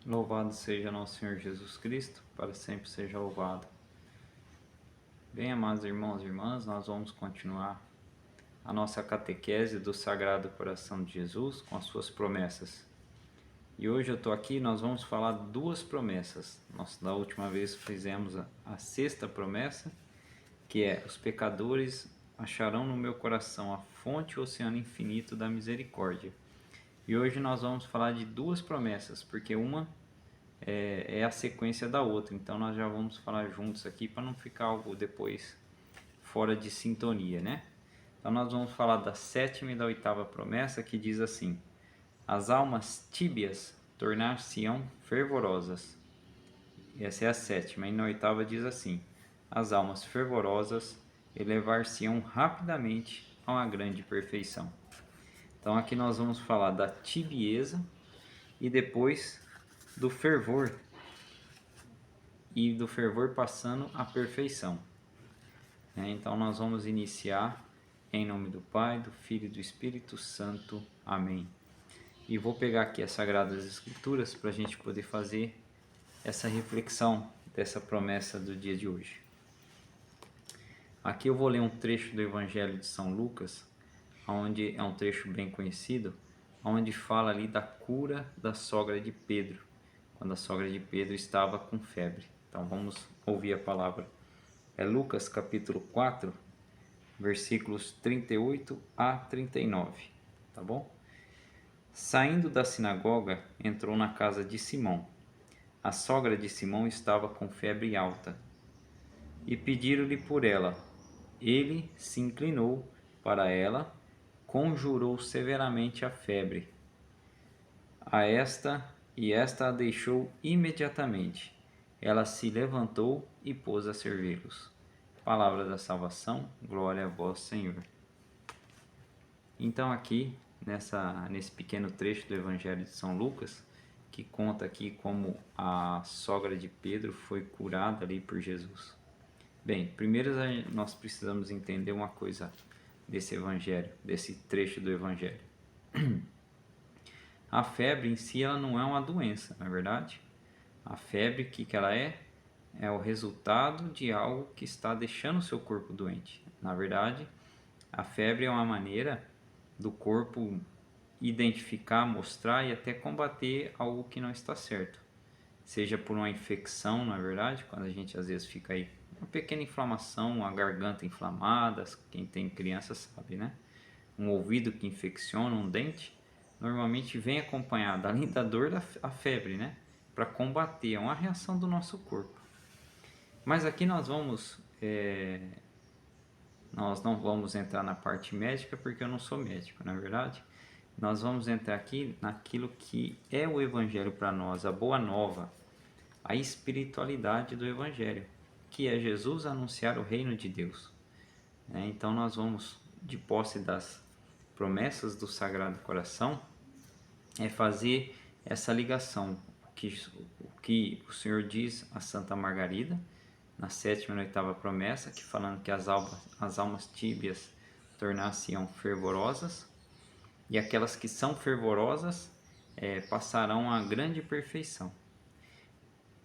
Louvado seja nosso Senhor Jesus Cristo, para sempre seja louvado. Bem, amados irmãos e irmãs, nós vamos continuar a nossa catequese do Sagrado Coração de Jesus com as suas promessas. E hoje eu estou aqui, nós vamos falar duas promessas. Nós da última vez fizemos a sexta promessa, que é: os pecadores acharão no meu coração a fonte e o oceano infinito da misericórdia. E hoje nós vamos falar de duas promessas, porque uma é a sequência da outra, então nós já vamos falar juntos aqui para não ficar algo depois fora de sintonia, né? Então nós vamos falar da sétima e da oitava promessa, que diz assim: as almas tíbias tornar-se-ão fervorosas. Essa é a sétima. E na oitava diz assim: as almas fervorosas elevar-se-ão rapidamente a uma grande perfeição. Então aqui nós vamos falar da tibieza e depois do fervor, e do fervor passando à perfeição. Então nós vamos iniciar em nome do Pai, do Filho e do Espírito Santo. Amém. E vou pegar aqui as Sagradas Escrituras para a gente poder fazer essa reflexão dessa promessa do dia de hoje. Aqui eu vou ler um trecho do Evangelho de São Lucas, onde é um trecho bem conhecido, onde fala ali da cura da sogra de Pedro, quando a sogra de Pedro estava com febre. Então vamos ouvir a palavra. É Lucas capítulo 4, versículos 38 a 39, tá bom? Saindo da sinagoga, entrou na casa de Simão. A sogra de Simão estava com febre alta e pediram-lhe por ela. Ele se inclinou para ela, conjurou severamente a febre e esta a deixou imediatamente. Ela se levantou e pôs a servi-los. Palavra da salvação, glória a vós, Senhor. Então aqui, nesse pequeno trecho do Evangelho de São Lucas, que conta aqui como a sogra de Pedro foi curada ali por Jesus. Bem, primeiro nós precisamos entender uma coisa desse Evangelho, desse trecho do Evangelho. A febre em si ela não é uma doença, não é verdade? A febre, o que ela é? É o resultado de algo que está deixando o seu corpo doente. Na verdade, a febre é uma maneira do corpo identificar, mostrar e até combater algo que não está certo. Seja por uma infecção, na verdade, quando a gente às vezes fica aí uma pequena inflamação, uma garganta inflamada, quem tem criança sabe, né? Um ouvido que infecciona, um dente, normalmente vem acompanhado, além da dor, da febre, né? Para combater, é uma reação do nosso corpo. Mas aqui nós não vamos entrar na parte médica, porque eu não sou médico, na verdade. Nós vamos entrar aqui naquilo que é o Evangelho para nós, a boa nova, a espiritualidade do Evangelho, que é Jesus anunciar o reino de Deus. Então nós vamos, de posse das promessas do Sagrado Coração, fazer essa ligação, o que o Senhor diz a Santa Margarida, na sétima e oitava promessa, que falando que as almas tíbias tornar-se-ão fervorosas, e aquelas que são fervorosas passarão a grande perfeição.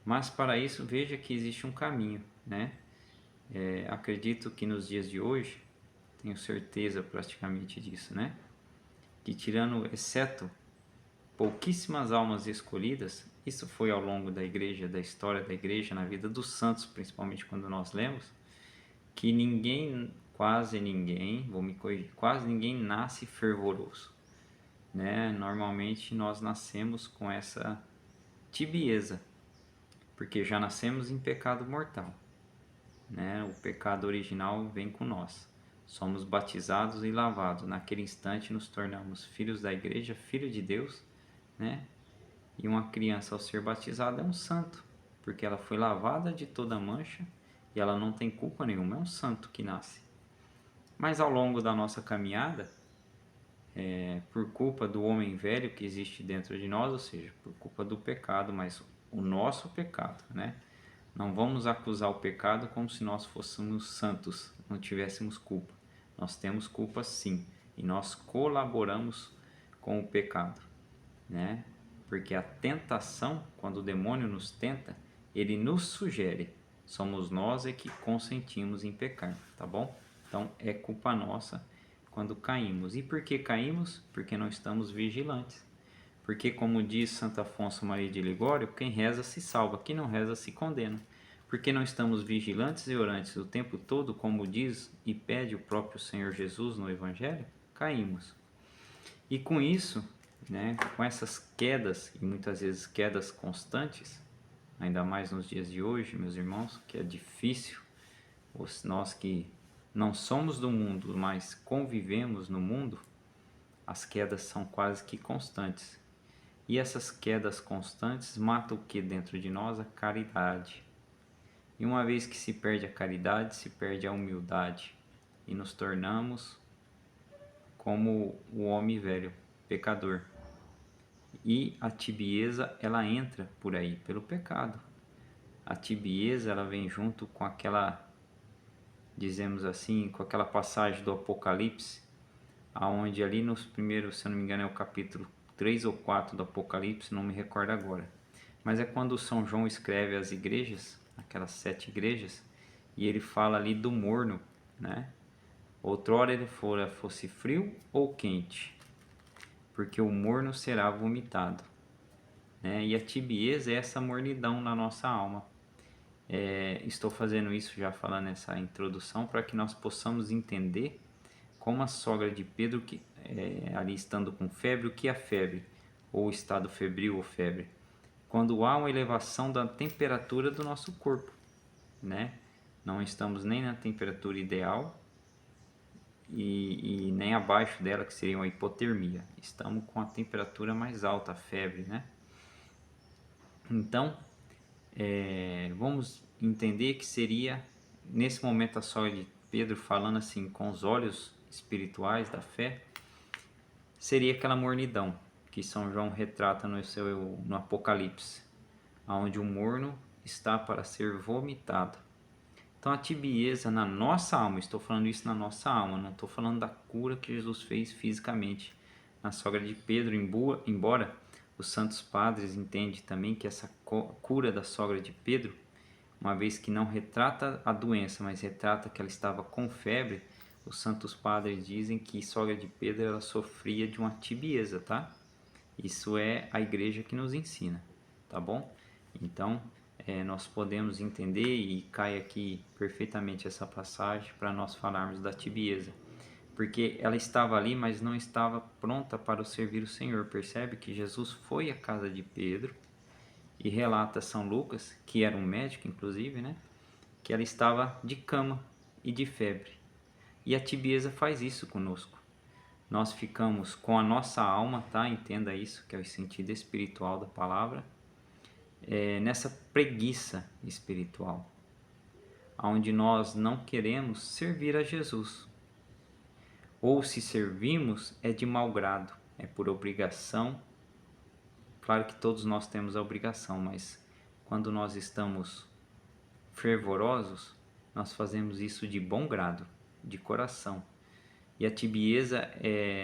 Mas para isso, veja que existe um caminho, né? Acredito que nos dias de hoje, tenho certeza praticamente disso, né? Que tirando, exceto pouquíssimas almas escolhidas, isso foi ao longo da igreja, da história da igreja, na vida dos santos, principalmente quando nós lemos, que ninguém, quase ninguém, vou me corrigir, quase ninguém nasce fervoroso, né? Normalmente nós nascemos com essa tibieza, porque já nascemos em pecado mortal, né? O pecado original vem com nós. Somos batizados e lavados. Naquele instante nos tornamos filhos da igreja, filho de Deus, né? E uma criança ao ser batizada é um santo, porque ela foi lavada de toda mancha e ela não tem culpa nenhuma, é um santo que nasce. Mas ao longo da nossa caminhada, por culpa do homem velho que existe dentro de nós, ou seja, por culpa do pecado, mas o nosso pecado, né? Não vamos acusar o pecado como se nós fôssemos santos, não tivéssemos culpa. Nós temos culpa sim, e nós colaboramos com o pecado, né? Porque a tentação, quando o demônio nos tenta, ele nos sugere. Somos nós é que consentimos em pecar, tá bom? Então é culpa nossa quando caímos. E por que caímos? Porque não estamos vigilantes. Porque, como diz Santo Afonso Maria de Ligório, quem reza se salva, quem não reza se condena. Porque não estamos vigilantes e orantes o tempo todo, como diz e pede o próprio Senhor Jesus no Evangelho, caímos. E com isso, né, com essas quedas, e muitas vezes quedas constantes, ainda mais nos dias de hoje, meus irmãos, que é difícil, nós que não somos do mundo, mas convivemos no mundo, as quedas são quase que constantes. E essas quedas constantes matam o que dentro de nós? A caridade. E uma vez que se perde a caridade, se perde a humildade. E nos tornamos como o homem velho, pecador. E a tibieza, ela entra por aí, pelo pecado. A tibieza, ela vem junto com aquela, dizemos assim, com aquela passagem do Apocalipse, aonde ali nos primeiros, se eu não me engano, é o capítulo 3 ou 4 do Apocalipse, não me recordo agora. Mas é quando São João escreve as igrejas, aquelas 7 igrejas, e ele fala ali do morno, né? Outrora ele fosse frio ou quente, porque o morno será vomitado, né? E a tibieza é essa mornidão na nossa alma. Estou fazendo isso já falando essa introdução para que nós possamos entender como a sogra de Pedro, que ali estando com febre, o que é a febre? Ou estado febril ou febre? Quando há uma elevação da temperatura do nosso corpo, né? Não estamos nem na temperatura ideal e nem abaixo dela, que seria uma hipotermia. Estamos com a temperatura mais alta, a febre, né? Então, vamos entender que seria, nesse momento, a sogra de Pedro falando assim, com os olhos espirituais da fé, seria aquela mornidão que São João retrata no Apocalipse, onde o morno está para ser vomitado. Então a tibieza na nossa alma, estou falando isso na nossa alma, não estou falando da cura que Jesus fez fisicamente na sogra de Pedro, embora os santos padres entendem também que essa cura da sogra de Pedro, uma vez que não retrata a doença, mas retrata que ela estava com febre, os santos padres dizem que sogra de Pedro ela sofria de uma tibieza, tá? Isso é a igreja que nos ensina, tá bom? Então, nós podemos entender e cai aqui perfeitamente essa passagem para nós falarmos da tibieza. Porque ela estava ali, mas não estava pronta para o servir o Senhor. Percebe que Jesus foi à casa de Pedro e relata São Lucas, que era um médico inclusive, né? Que ela estava de cama e de febre. E a tibieza faz isso conosco. Nós ficamos com a nossa alma, tá? Entenda isso, que é o sentido espiritual da palavra, nessa preguiça espiritual, onde nós não queremos servir a Jesus. Ou se servimos, é de mau grado, é por obrigação. Claro que todos nós temos a obrigação, mas quando nós estamos fervorosos, nós fazemos isso de bom grado, de coração. E a tibieza,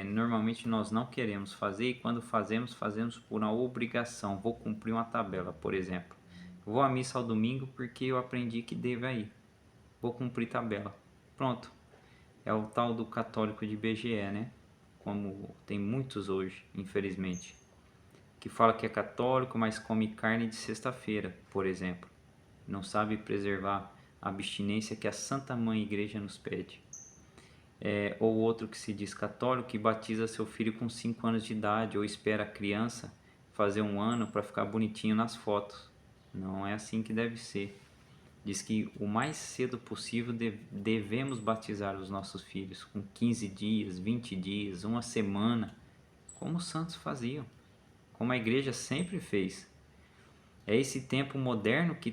normalmente nós não queremos fazer, e quando fazemos, fazemos por uma obrigação. Vou cumprir uma tabela, por exemplo. Vou à missa ao domingo porque eu aprendi que devo ir. Vou cumprir tabela. Pronto. É o tal do católico de BGE, né? Como tem muitos hoje, infelizmente. Que fala que é católico, mas come carne de sexta-feira, por exemplo. Não sabe preservar a abstinência que a Santa Mãe Igreja nos pede. Ou outro que se diz católico, que batiza seu filho com 5 anos de idade, ou espera a criança fazer 1 ano para ficar bonitinho nas fotos. Não é assim que deve ser. Diz que o mais cedo possível devemos batizar os nossos filhos, com 15 dias, 20 dias, 1 semana, como os santos faziam, como a igreja sempre fez. É esse tempo moderno que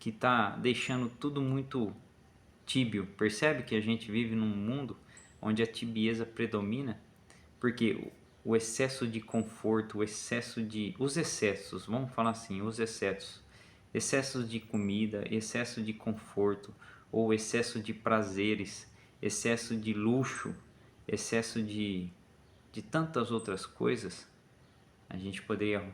está deixando tudo muito tíbio. Percebe que a gente vive num mundo onde a tibieza predomina? Porque o excesso de conforto, os excessos, vamos falar assim, os excessos de comida, excesso de conforto, ou excesso de prazeres, excesso de luxo, excesso de tantas outras coisas, a gente poderia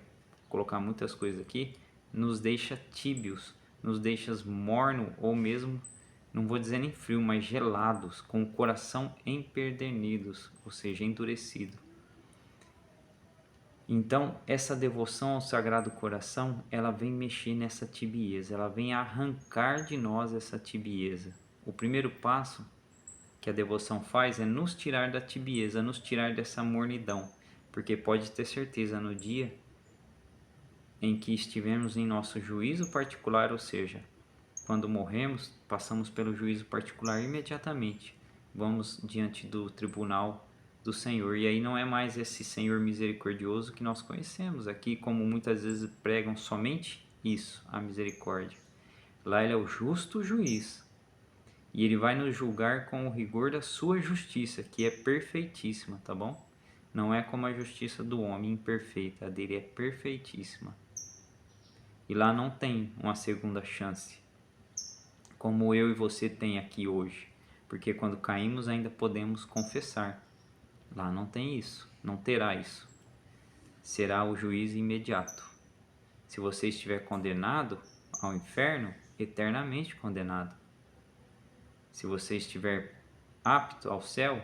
colocar muitas coisas aqui, nos deixa tíbios, nos deixa morno ou mesmo, não vou dizer nem frio, mas gelados, com o coração empedernidos, ou seja, endurecido. Então, essa devoção ao Sagrado Coração, ela vem mexer nessa tibieza, ela vem arrancar de nós essa tibieza. O primeiro passo que a devoção faz é nos tirar da tibieza, nos tirar dessa mornidão, porque pode ter certeza, no dia em que estivemos em nosso juízo particular, ou seja, quando morremos, passamos pelo juízo particular imediatamente, vamos diante do tribunal do Senhor, e aí não é mais esse Senhor misericordioso que nós conhecemos aqui, como muitas vezes pregam somente isso, a misericórdia. Lá ele é o justo juiz, e ele vai nos julgar com o rigor da sua justiça, que é perfeitíssima, tá bom? Não é como a justiça do homem imperfeita, a dele é perfeitíssima. E lá não tem uma segunda chance, como eu e você tem aqui hoje, porque quando caímos ainda podemos confessar. Lá não tem isso, não terá isso. Será o juízo imediato. Se você estiver condenado ao inferno, eternamente condenado. Se você estiver apto ao céu,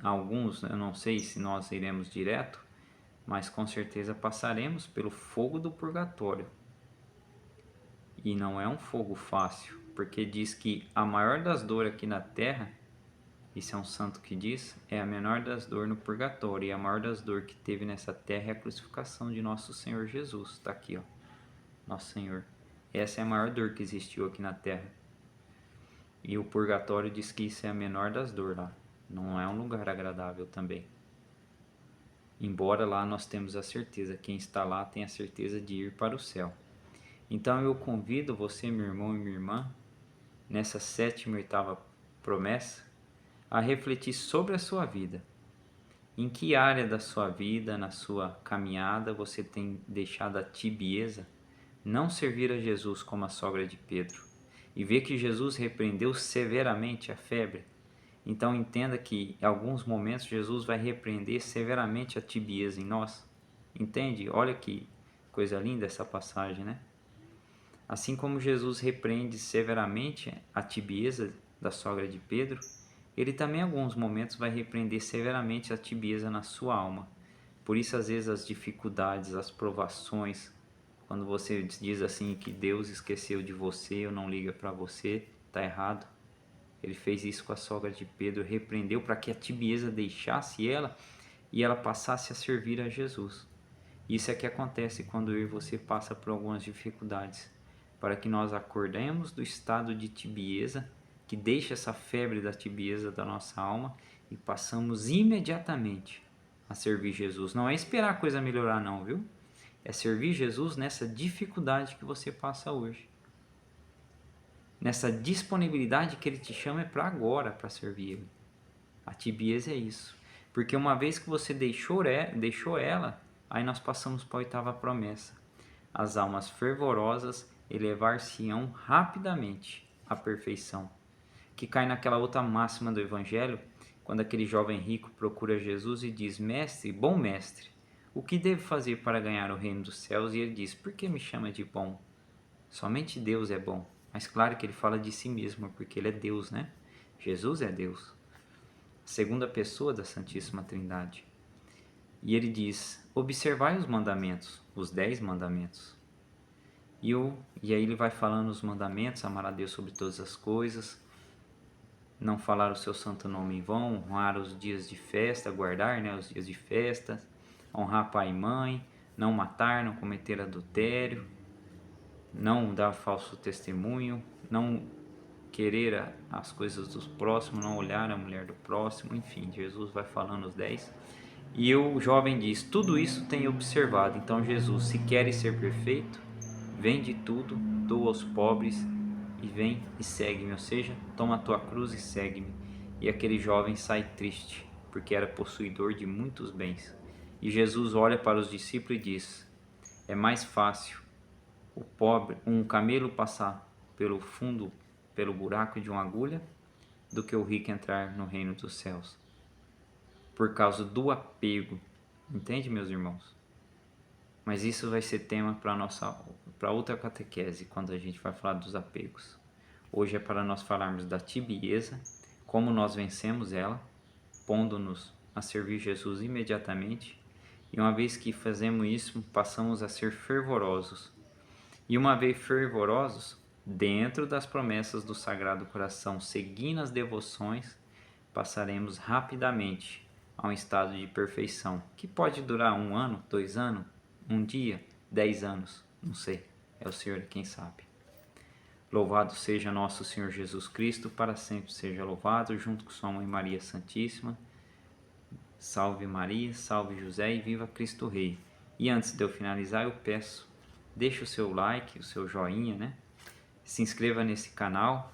alguns, eu não sei se nós iremos direto, mas com certeza passaremos pelo fogo do purgatório. E não é um fogo fácil, porque diz que a maior das dores aqui na terra, isso é um santo que diz, é a menor das dores no purgatório. E a maior das dores que teve nessa terra é a crucificação de nosso Senhor Jesus. Está aqui, ó, nosso Senhor. Essa é a maior dor que existiu aqui na terra. E o purgatório diz que isso é a menor das dores lá. Não é um lugar agradável também. Embora lá nós temos a certeza, quem está lá tem a certeza de ir para o céu. Então eu convido você, meu irmão e minha irmã, nessa 7ª e 8ª promessa, a refletir sobre a sua vida. Em que área da sua vida, na sua caminhada, você tem deixado a tibieza, não servir a Jesus como a sogra de Pedro, e ver que Jesus repreendeu severamente a febre? Então entenda que em alguns momentos Jesus vai repreender severamente a tibieza em nós. Entende? Olha que coisa linda essa passagem, né? Assim como Jesus repreende severamente a tibieza da sogra de Pedro, ele também em alguns momentos vai repreender severamente a tibieza na sua alma. Por isso, às vezes, as dificuldades, as provações, quando você diz assim que Deus esqueceu de você ou não liga para você, está errado. Ele fez isso com a sogra de Pedro, repreendeu para que a tibieza deixasse ela e ela passasse a servir a Jesus. Isso é que acontece quando eu e você passa por algumas dificuldades, para que nós acordemos do estado de tibieza, que deixa essa febre da tibieza da nossa alma e passamos imediatamente a servir Jesus. Não é esperar a coisa melhorar não, viu? É servir Jesus nessa dificuldade que você passa hoje. Nessa disponibilidade que Ele te chama é para agora, para servir Ele. A tibieza é isso. Porque uma vez que você deixou ela, aí nós passamos para a 8ª promessa. As almas fervorosas elevar-se-ão rapidamente à perfeição. Que cai naquela outra máxima do Evangelho, quando aquele jovem rico procura Jesus e diz: Mestre, bom mestre, o que devo fazer para ganhar o reino dos céus? E ele diz: Por que me chama de bom? Somente Deus é bom. Mas claro que ele fala de si mesmo, porque ele é Deus, né? Jesus é Deus, segunda pessoa da Santíssima Trindade. E ele diz: observai os mandamentos, os 10 mandamentos. E aí ele vai falando os mandamentos: amar a Deus sobre todas as coisas, não falar o seu santo nome em vão, honrar os dias de festa, guardar, né, os dias de festa, honrar pai e mãe, não matar, não cometer adultério, não dar falso testemunho, não querer as coisas dos próximos, não olhar a mulher do próximo, enfim, Jesus vai falando os 10. E o jovem diz: tudo isso tenho observado. Então Jesus, se queres ser perfeito, vende tudo, doa aos pobres e vem e segue-me, ou seja, toma a tua cruz e segue-me. E aquele jovem sai triste, porque era possuidor de muitos bens. E Jesus olha para os discípulos e diz: é mais fácil o pobre, um camelo passar pelo buraco de uma agulha, do que o rico entrar no reino dos céus. Por causa do apego, Entende, meus irmãos? Mas isso vai ser tema para outra catequese, quando a gente vai falar dos apegos. Hoje é para nós falarmos da tibieza, como nós vencemos ela, pondo-nos a servir Jesus imediatamente. E uma vez que fazemos isso, passamos a ser fervorosos. E uma vez fervorosos, dentro das promessas do Sagrado Coração, seguindo as devoções, passaremos rapidamente a um estado de perfeição, que pode durar 1 ano, 2 anos, 1 dia, 10 anos, não sei, é o Senhor quem sabe. Louvado seja nosso Senhor Jesus Cristo, para sempre seja louvado, junto com sua Mãe Maria Santíssima. Salve Maria, salve José e viva Cristo Rei. E antes de eu finalizar, eu peço, deixe o seu like, o seu joinha, né? Se inscreva nesse canal